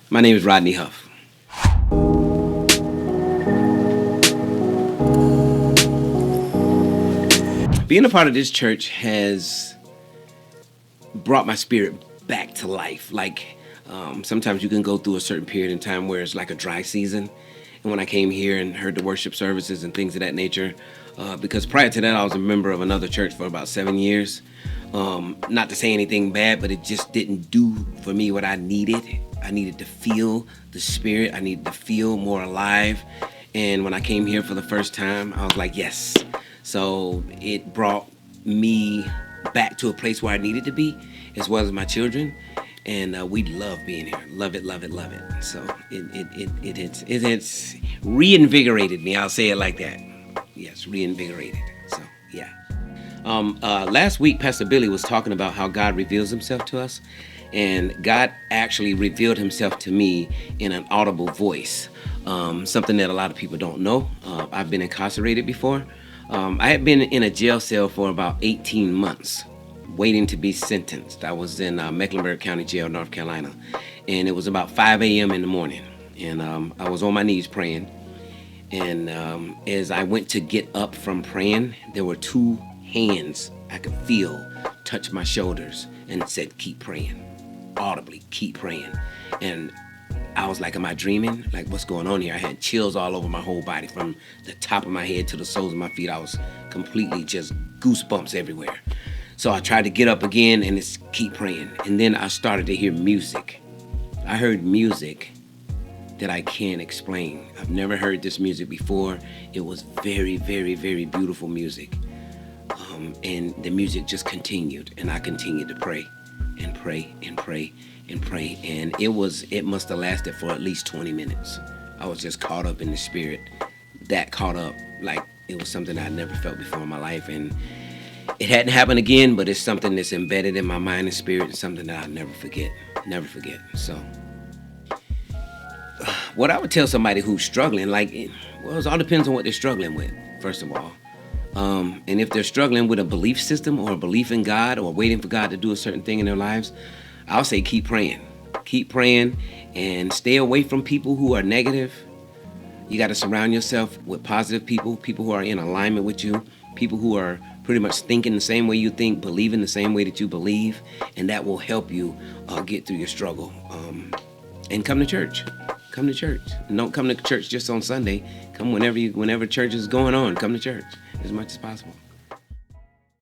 My name is Rodney Hough. Being a part of this church has brought my spirit back to life. Sometimes you can go through a certain period in time where it's like a dry season. And when I came here and heard the worship services and things of that nature, because prior to that I was a member of another church for about 7 years. Not to say anything bad, but it just didn't do for me what I needed. I needed to feel the spirit. I needed to feel more alive. And when I came here for the first time, I was like, yes. So it brought me back to a place where I needed to be, as well as my children. And we love being here. Love it, love it, love it. So it's reinvigorated me. I'll say it like that. Yes, reinvigorated. So, yeah. Last week, Pastor Billy was talking about how God reveals himself to us. And God actually revealed himself to me in an audible voice. Something that a lot of people don't know. I've been incarcerated before. I had been in a jail cell for about 18 months, waiting to be sentenced. I was in Mecklenburg County Jail, North Carolina. And it was about 5 a.m. in the morning. And I was on my knees praying. And as I went to get up from praying, there were two hands I could feel touch my shoulders and said, keep praying. Audibly, keep praying. And I was like, am I dreaming? Like, what's going on here? I had chills all over my whole body, from the top of my head to the soles of my feet. I was completely just goosebumps everywhere. So I tried to get up again and it's keep praying. And then I started to hear music. I heard music that I can't explain. I've never heard this music before. It was very, very, very beautiful music. And the music just continued, and I continued to pray and pray and pray and pray. And it must have lasted for at least 20 minutes. I was just caught up in the spirit, that caught up, like it was something I'd never felt before in my life. And it hadn't happened again, but it's something that's embedded in my mind and spirit, and something that I'll never forget. So what I would tell somebody who's struggling, it all depends on what they're struggling with, first of all. And if they're struggling with a belief system or a belief in God or waiting for God to do a certain thing in their lives, I'll say keep praying. Keep praying and stay away from people who are negative. You got to surround yourself with positive people who are in alignment with you, people who are pretty much thinking the same way you think, believing the same way that you believe, and that will help you get through your struggle. And come to church. Come to church. And don't come to church just on Sunday. Come whenever church is going on. Come to church as much as possible.